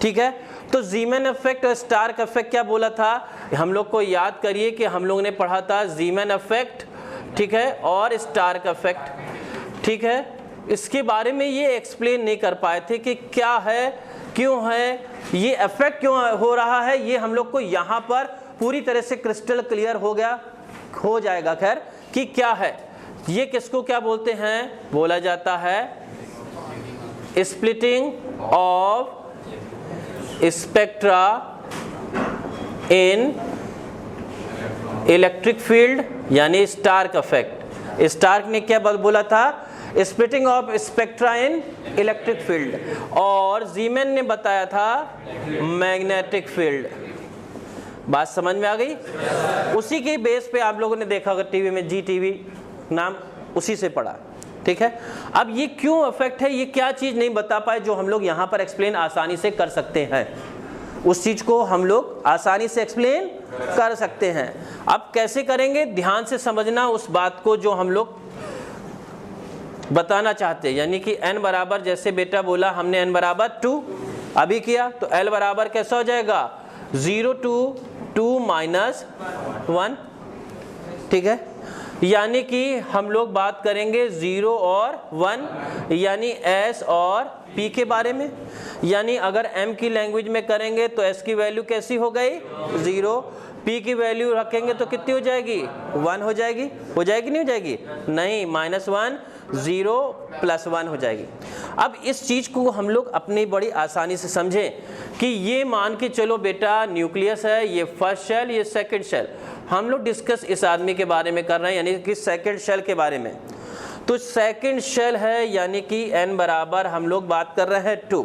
Speaker 1: ठीक है। तो जीमैन इफेक्ट और स्टार्क इफेक्ट क्या बोला था, हम लोग को याद करिए कि हम लोग ने पढ़ा था जीमैन इफेक्ट, ठीक है, और स्टार्क इफेक्ट, ठीक है। इसके बारे में ये एक्सप्लेन नहीं कर पाए थे कि क्या है, क्यों है, ये इफेक्ट क्यों हो रहा है। ये हम लोग को यहाँ पर पूरी तरह से क्रिस्टल क्लियर हो जाएगा खैर कि क्या है। ये किसको क्या बोलते हैं, बोला जाता है splitting of spectra in electric field, यानी स्टार्क इफेक्ट। स्टार्क ने क्या बोला था, splitting of spectra in electric field, और जीमैन ने बताया था मैग्नेटिक फील्ड। बात समझ में आ गई। उसी के बेस पे आप लोगों ने देखा होगा टीवी में, जी टीवी नाम, उसी से पढ़ा, ठीक है। अब ये क्यों इफेक्ट है, ये क्या चीज़ नहीं बता पाए जो हम लोग यहाँ पर एक्सप्लेन आसानी से कर सकते हैं, उस चीज़ को हम लोग आसानी से एक्सप्लेन कर सकते हैं। अब कैसे करेंगे, ध्यान से समझना उस बात को जो हम लोग बताना चाहते हैं। यानी कि n बराबर, जैसे बेटा बोला हमने n बराबर 2 अभी किया, तो l बराबर कैसा हो जाएगा 0 to 2 minus 1, ठीक है। यानी कि हम लोग बात करेंगे 0 और 1 यानी s और p के बारे में। यानी अगर m की लैंग्वेज में करेंगे तो s की वैल्यू कैसी हो गई 0, p की वैल्यू रखेंगे तो कितनी हो जाएगी 1 हो जाएगी। हो जाएगी नहीं हो जाएगी, नहीं, -1 0 + 1 हो जाएगी। अब इस चीज़ को हम लोग अपनी बड़ी आसानी से समझें कि ये मान के चलो बेटा न्यूक्लियस है, ये फर्स्ट शेल, ये सेकंड शेल। हम लोग डिस्कस इस आदमी के बारे में कर रहे हैं, यानी कि सेकंड शेल के बारे में। तो सेकंड शेल है यानी कि n बराबर हम लोग बात कर रहे हैं 2।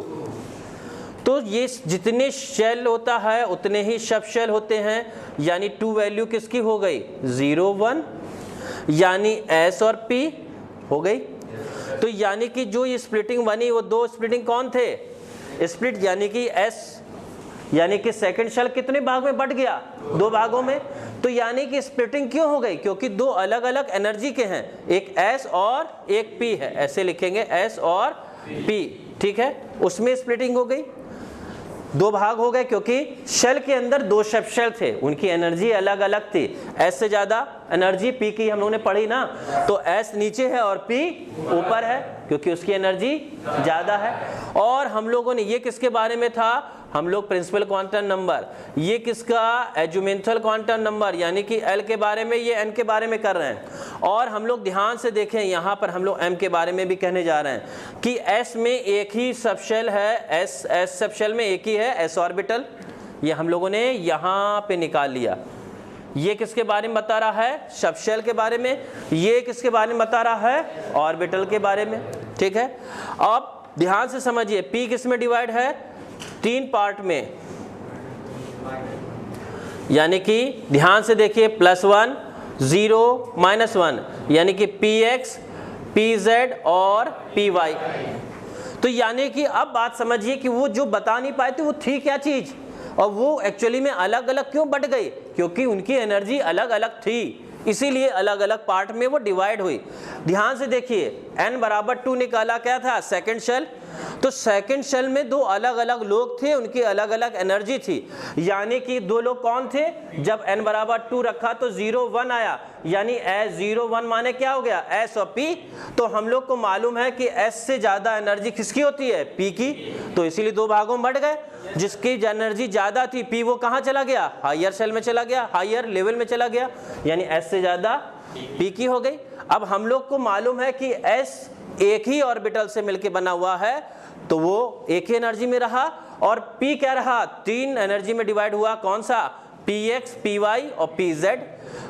Speaker 1: तो ये जितने शेल होता है उतने ही सब शेल होते हैं, यानी 2 वैल्यू किसकी हो गई 0 1, यानी s और p हो गई। तो यानी कि जो ये स्प्लिटिंग बनी वो 2 स्प्लिटिंग कौन थे, स्प्लिट यानी कि s, यानी कि सेकंड शेल कितने भाग में बट गया 2 भागों में। तो यानी कि स्प्लिटिंग क्यों हो गई, क्योंकि 2 अलग अलग एनर्जी के हैं, एक s और एक p है, ऐसे लिखेंगे s और p, ठीक है। उसमें स्प्लिटिंग हो गई, 2 भाग हो गए, क्योंकि शेल के अंदर 2 सब शेल थे, उनकी एनर्जी अलग अलग थी। s से ज़्यादा एनर्जी p की हम लोगों ने पढ़ी ना, तो s नीचे है और p ऊपर है, क्योंकि उसकी एनर्जी ज़्यादा है। और हम लोगों ने ये किसके बारे में था, हम लोग प्रिंसिपल क्वांटम नंबर, ये किसका एजुमेंथल क्वांटम नंबर, यानी कि L के बारे में, ये n के बारे में कर रहे हैं। और हम लोग ध्यान से देखें, यहाँ पर हम लोग m के बारे में भी कहने जा रहे हैं कि s में एक ही सबशेल है, s सबशेल में एक ही है s ऑर्बिटल, ये हम लोगों ने यहाँ पे निकाल लिया। ये किसके बारे में बता रहा है, सबशेल के बारे में। ये किसके बारे में बता रहा है, ऑर्बिटल के बारे में, ठीक है। अब ध्यान से समझिए, p किस में डिवाइड है, 3 पार्ट में, यानी कि ध्यान से देखिए +1 0 -1, यानी कि px pz और py। तो यानी कि अब बात समझिए कि वो जो बता नहीं पाए थे वो थी क्या चीज़, और वो एक्चुअली में अलग अलग क्यों बट गई, क्योंकि उनकी एनर्जी अलग अलग थी, इसीलिए अलग अलग पार्ट में वो डिवाइड हुई। ध्यान से देखिए, n बराबर 2 निकाला क्या था, सेकंड शेल। तो सेकंड शेल में 2 अलग अलग लोग थे, उनकी अलग अलग एनर्जी थी। यानी कि 2 लोग कौन थे, जब n बराबर 2 रखा तो 0 1 आया, यानी s 0 1 माने क्या हो गया, s और p। तो हम लोग को मालूम है कि s से ज़्यादा एनर्जी किसकी होती है, p की, तो इसीलिए 2 भागों में बढ़ गए। जिसकी एनर्जी ज़्यादा थी p, वो कहाँ चला गया, हायर शेल में चला गया, हायर लेवल में चला गया, यानी s से ज़्यादा p की हो गई। अब हम लोग को मालूम है कि s एक ही ऑर्बिटल से मिलके बना हुआ है, तो वो एक ही एनर्जी में रहा, और p क्या रहा, 3 एनर्जी में डिवाइड हुआ, कौन सा, px py और pz।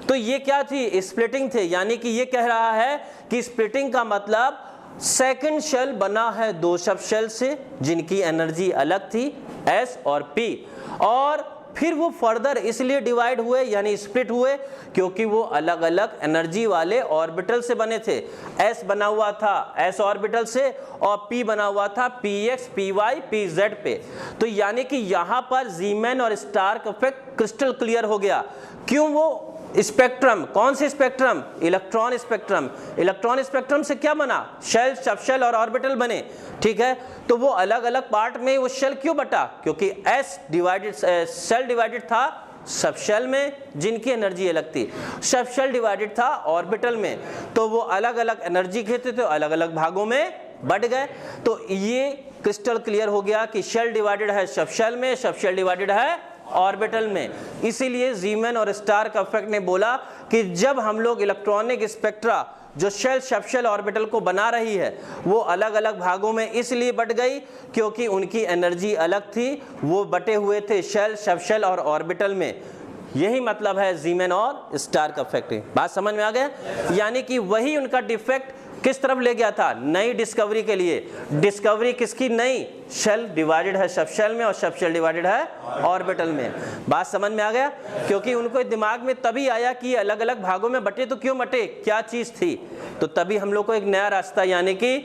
Speaker 1: तो ये क्या थी, स्प्लिटिंग थे। यानी कि ये कह रहा है कि स्प्लिटिंग का मतलब सेकंड शेल बना है 2 सब शेल से, जिनकी एनर्जी अलग थी s और p, और फिर वो फर्दर इसलिए डिवाइड हुए यानी स्प्लिट हुए क्योंकि वो अलग अलग एनर्जी वाले ऑर्बिटल से बने थे। s बना हुआ था s ऑर्बिटल से, और p बना हुआ था px py pz पे। तो यानी कि यहाँ पर जीमैन और स्टार्क इफेक्ट क्रिस्टल क्लियर हो गया। क्यों, वो स्पेक्ट्रम, कौन से spectrum, electron spectrum. Electron spectrum से क्या बना, शेल, सबशेल और ऑर्बिटल बने, ठीक है। तो वो अलग अलग पार्ट में वो शेल क्यों बटा, क्योंकि s डिवाइडेड, शेल डिवाइडेड था सबशेल में जिनकी एनर्जी अलग थी, सबशेल डिवाइडेड था ऑर्बिटल में, तो वो अलग अलग एनर्जी के थे, तो अलग अलग भागों में बढ़ गए। तो ये क्रिस्टल क्लियर हो गया कि शेल डिवाइडेड है सब शेल में, सब शेल डिवाइडेड है ऑर्बिटल में। इसीलिए जीमैन और स्टार्क इफेक्ट ने बोला कि जब हम लोग इलेक्ट्रॉनिक स्पेक्ट्रा जो शेल सब शेल ऑर्बिटल को बना रही है वो अलग अलग भागों में इसलिए बट गई क्योंकि उनकी एनर्जी अलग थी, वो बटे हुए थे शेल, सब शेल और ऑर्बिटल में। यही मतलब है जीमैन और स्टार्क इफेक्ट। बात समझ में आ गया? यानी कि वही उनका डिफेक्ट किस तरफ ले गया था? नई डिस्कवरी के लिए। डिस्कवरी किसकी नई? शेल डिवाइडेड है सब शेल में और सब शेल डिवाइडेड है ऑर्बिटल में। बात समझ में आ गया? क्योंकि उनको दिमाग में तभी आया कि अलग अलग भागों में बटे, तो क्यों बटे, क्या चीज़ थी? तो तभी हम लोग को एक नया रास्ता यानी कि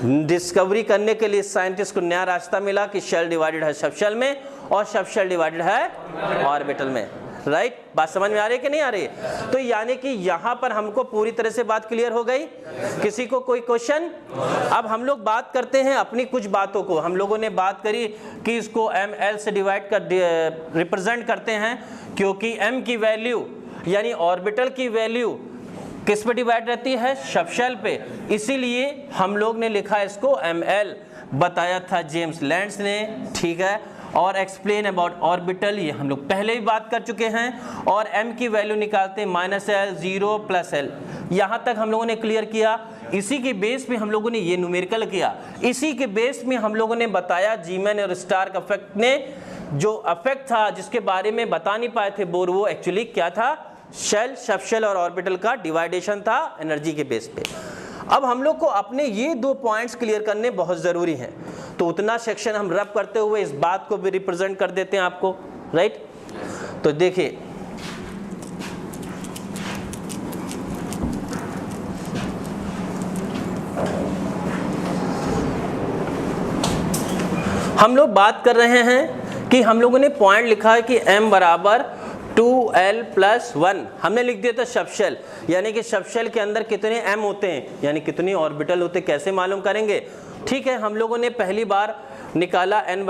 Speaker 1: डिस्कवरी करने के लिए साइंटिस्ट को नया रास्ता मिला कि शेल डिवाइडेड है सब शेल में और सब शेल डिवाइडेड है ऑर्बिटल में। राइट? बात समझ में आ रही है कि नहीं आ रही है? तो यानी कि यहां पर हमको पूरी तरह से बात क्लियर हो गई। किसी को कोई क्वेश्चन? अब हम लोग बात करते हैं अपनी कुछ बातों को। हम लोगों ने बात करी कि इसको ml से डिवाइड कर रिप्रेजेंट करते हैं क्योंकि m की वैल्यू यानी ऑर्बिटल की वैल्यू किस पे डिवाइड रहती है? सब शेल पे। इसीलिए हम लोग ने लिखा इसको ml, बताया था जेम्स लैंड्स ने। ठीक है? और एक्सप्लेन अबाउट ऑर्बिटल ये हम लोग पहले ही बात कर चुके हैं। और m की वैल्यू निकालते हैं -l 0 + l। यहाँ तक हम लोगों ने क्लियर किया। इसी के बेस पे हम लोगों ने ये न्यूमेरिकल किया। इसी के बेस में हम लोगों ने बताया जीमैन और स्टार्क इफेक्ट ने जो इफेक्ट था जिसके बारे में बता नहीं पाए थे बोर, वो एक्चुअली क्या था? शेल, सब शेल और ऑर्बिटल का डिवाइडेशन था एनर्जी के बेस पे। अब हम लोग को अपने ये 2 पॉइंट्स क्लियर करने बहुत ज़रूरी हैं। तो उतना सेक्शन हम रब करते हुए इस बात को भी रिप्रेजेंट कर देते हैं आपको। राइट? तो देखिए, हम लोग बात कर रहे हैं कि हम लोगों ने पॉइंट लिखा है कि m बराबर 2l + 1 हमने लिख दिया था सब शेल, यानी कि सब शेल के अंदर कितने m होते हैं यानी कितनी ऑर्बिटल होते हैं, कैसे मालूम करेंगे? ठीक है, हम लोगों ने पहली बार निकाला m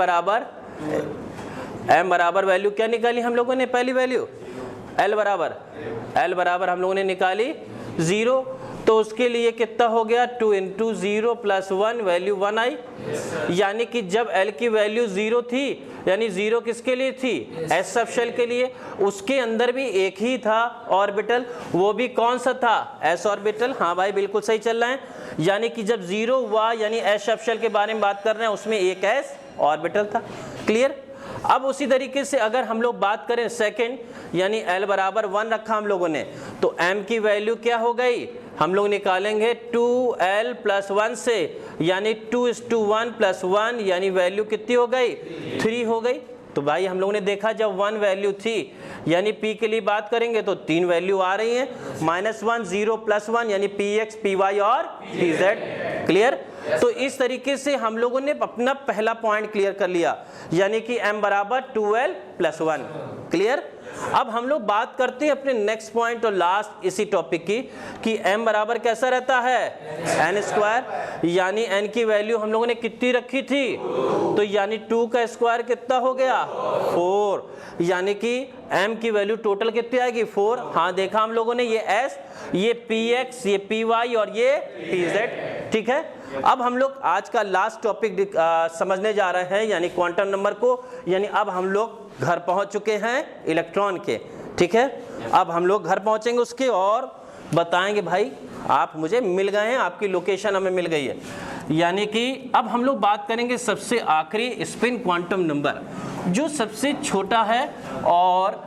Speaker 1: बराबर वैल्यू क्या निकाली हम लोगों ने? पहली वैल्यू l बराबर हम लोगों ने निकाली 0। तो उसके लिए कितना हो गया? 2 × 0 + 1 वैल्यू 1 आई। यानी कि जब l की वैल्यू 0 थी यानी 0 किसके लिए थी? s सब शेल के लिए। उसके अंदर भी एक ही था ऑर्बिटल, वो भी कौन सा था? s orbital. हाँ भाई बिल्कुल सही चल रहा है। यानी कि जब 0 हुआ यानी s सब शेल के बारे में बात कर रहे हैं, उसमें एक s ऑर्बिटल था। क्लियर? अब उसी तरीके से अगर हम लोग बात करें सेकंड यानी l बराबर 1 रखा हम लोगों ने, तो m की वैल्यू क्या हो गई? हम लोग निकालेंगे 2l + 1 से, यानी 2:1 + 1 यानी वैल्यू कितनी हो गई? 3 हो गई। तो भाई हम लोगों ने देखा जब 1 वैल्यू थी यानी p के लिए बात करेंगे तो 3 वैल्यू आ रही हैं, -1 0 + 1 यानी px py और pz। क्लियर? तो इस तरीके से हम लोगों ने अपना पहला पॉइंट क्लियर कर लिया यानी कि m बराबर 2l + 1। क्लियर? अब हम लोग बात करते हैं अपने नेक्स्ट पॉइंट और लास्ट इसी टॉपिक की कि m बराबर कैसा रहता है? n²। यानी n की वैल्यू हम लोगों ने कितनी रखी थी? तो यानी 2 का स्क्वायर कितना हो गया? 4। यानी कि m की वैल्यू टोटल कितनी आएगी? 4। हाँ देखा हम लोगों ने, ये s, ये px, ये py और ये pz। ठीक है? अब हम लोग आज का लास्ट टॉपिक समझने जा रहे हैं यानी क्वांटम नंबर को। यानी अब हम लोग घर पहुंच चुके हैं इलेक्ट्रॉन के। ठीक है? अब हम लोग घर पहुंचेंगे उसके और बताएंगे भाई आप मुझे मिल गए हैं, आपकी लोकेशन हमें मिल गई है। यानी कि अब हम लोग बात करेंगे सबसे आखिरी स्पिन क्वांटम नंबर जो सबसे छोटा है, और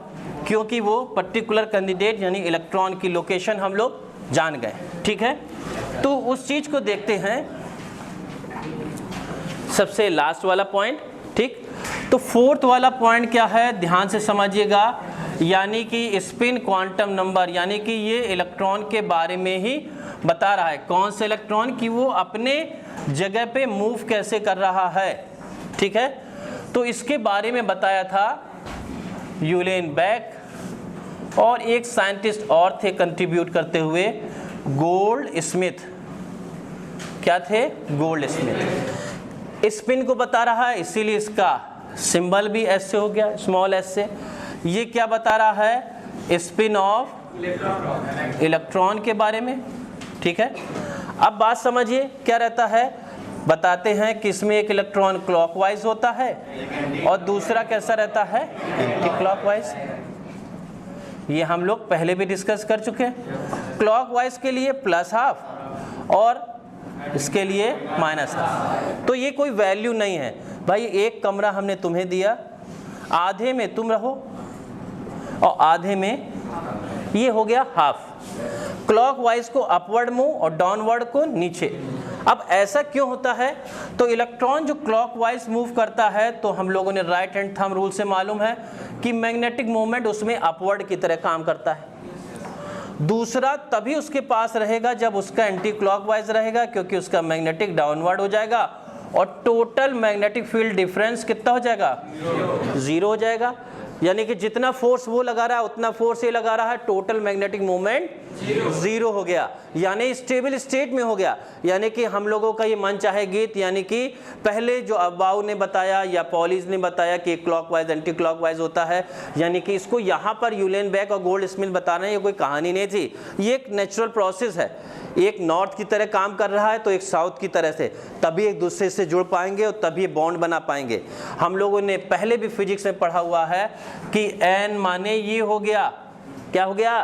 Speaker 1: क्योंकि वो पर्टिकुलर कैंडिडेट यानी इलेक्ट्रॉन की लोकेशन हम लोग जान गए। ठीक है? तो उस चीज को देखते हैं, सबसे लास्ट वाला पॉइंट। ठीक? तो फोर्थ वाला पॉइंट क्या है? ध्यान से समझिएगा। यानी कि स्पिन क्वांटम नंबर, यानी कि ये इलेक्ट्रॉन के बारे में ही बता रहा है। कौन से इलेक्ट्रॉन की वो अपने जगह पे मूव कैसे कर रहा है। ठीक है? तो इसके बारे में बताया था यूलेनबेक, और एक साइंटिस्ट और थे कंट्रीब्यूट करते हुए, गोल्डस्मिथ। क्या थे? गोल्डस्मिथ। स्पिन को बता रहा है, इसीलिए इसका सिंबल भी एस से हो गया, स्मॉल एस से। ये क्या बता रहा है? स्पिन ऑफ इलेक्ट्रॉन के बारे में। ठीक है? अब बात समझिए क्या रहता है। बताते हैं कि इसमें एक इलेक्ट्रॉन क्लॉकवाइज होता है और दूसरा कैसा रहता है, एंटी क्लॉकवाइज। ये हम लोग पहले भी डिस्कस कर चुके हैं। क्लॉकवाइज के लिए +½ और इसके लिए -½ तो ये कोई वैल्यू नहीं है भाई। एक कमरा हमने तुम्हें दिया, आधे में तुम रहो और आधे में ये हो गया हाफ। क्लॉकवाइज को अपवर्ड मूव और डाउनवर्ड को नीचे। अब ऐसा क्यों होता है, तो इलेक्ट्रॉन जो क्लॉकवाइज मूव करता है तो हम लोगों ने राइट हैंड थंब रूल से मालूम है कि मैग्नेटिक मोमेंट उसमें अपवर्ड की तरह काम करता है। दूसरा तभी उसके पास रहेगा जब उसका एंटी क्लॉकवाइज रहेगा, क्योंकि उसका मैग्नेटिक डाउनवर्ड हो जाएगा और टोटल मैग्नेटिक फील्ड डिफरेंस कितना हो जाएगा, 0 हो जाएगा। यानी कि जितना फोर्स वो लगा रहा है उतना फोर्स ये लगा रहा है, टोटल मैग्नेटिक मोमेंट 0 हो गया, यानी स्टेबल स्टेट में हो गया। यानी कि हम लोगों का ये मन चाहे गीत, यानी कि पहले जो अब्बाऊ ने बताया या पॉलिस ने बताया कि क्लॉकवाइज एंटी क्लॉकवाइज होता है, यानी कि इसको यहाँ पर यूलेनबेक और गोल्डस्मिथ बता रहे हैं, ये कोई कहानी नहीं थी, ये एक नेचुरल प्रोसेस है। एक नॉर्थ की तरह काम कर रहा है तो एक साउथ की तरह से, तभी एक दूसरे से जुड़ पाएंगे और तभी बॉन्ड बना पाएंगे। हम लोगों ने पहले भी फिजिक्स में पढ़ा हुआ है कि n माने ये हो गया, क्या हो गया,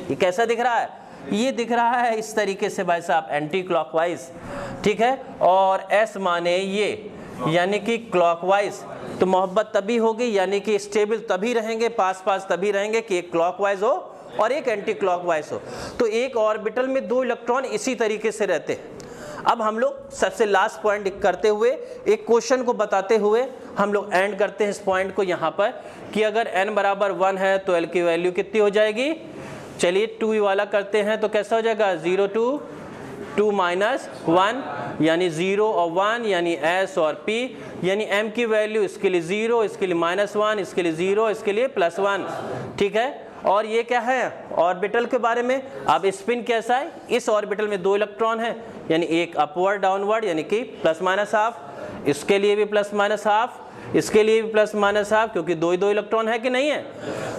Speaker 1: ये कैसा दिख रहा है, ये दिख रहा है इस तरीके से भाई साहब, एंटी क्लॉकवाइज, ठीक है। और s माने ये, यानी कि क्लॉकवाइज। तो मोहब्बत तभी होगी, यानी कि स्टेबल तभी रहेंगे, पास पास तभी रहेंगे कि एक क्लॉकवाइज हो और एक एंटी क्लॉकवाइज हो। तो एक ऑर्बिटल में 2 इलेक्ट्रॉन इसी तरीके से रहते हैं। अब हम लोग सबसे लास्ट पॉइंट करते हुए, एक क्वेश्चन को बताते हुए हम लोग एंड करते हैं इस पॉइंट को यहाँ पर, कि अगर n बराबर 1 है तो l की वैल्यू कितनी हो जाएगी। चलिए 2 वाला करते हैं तो कैसा हो जाएगा, 0 to 2 - 1, यानी 0 और 1, यानी s और p, यानी m की वैल्यू इसके लिए 0, इसके लिए -1, इसके लिए 0, इसके लिए +1, ठीक है। और ये क्या है, ऑर्बिटल के बारे में। अब स्पिन कैसा है, इस ऑर्बिटल में 2 इलेक्ट्रॉन है, यानी एक अपवर्ड डाउनवर्ड, यानी कि +-½ इसके लिए भी +-½ इसके लिए भी +-½ क्योंकि 2 ही 2 इलेक्ट्रॉन है कि नहीं है।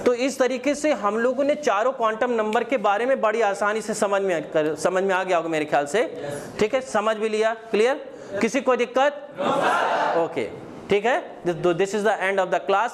Speaker 1: तो इस तरीके से हम लोगों ने चारों क्वांटम नंबर के बारे में बड़ी आसानी से समझ में आ गया होगा मेरे ख्याल से, ठीक है, समझ भी लिया, क्लियर, किसी को दिक्कत, ओके, ठीक है। This is the end of the class.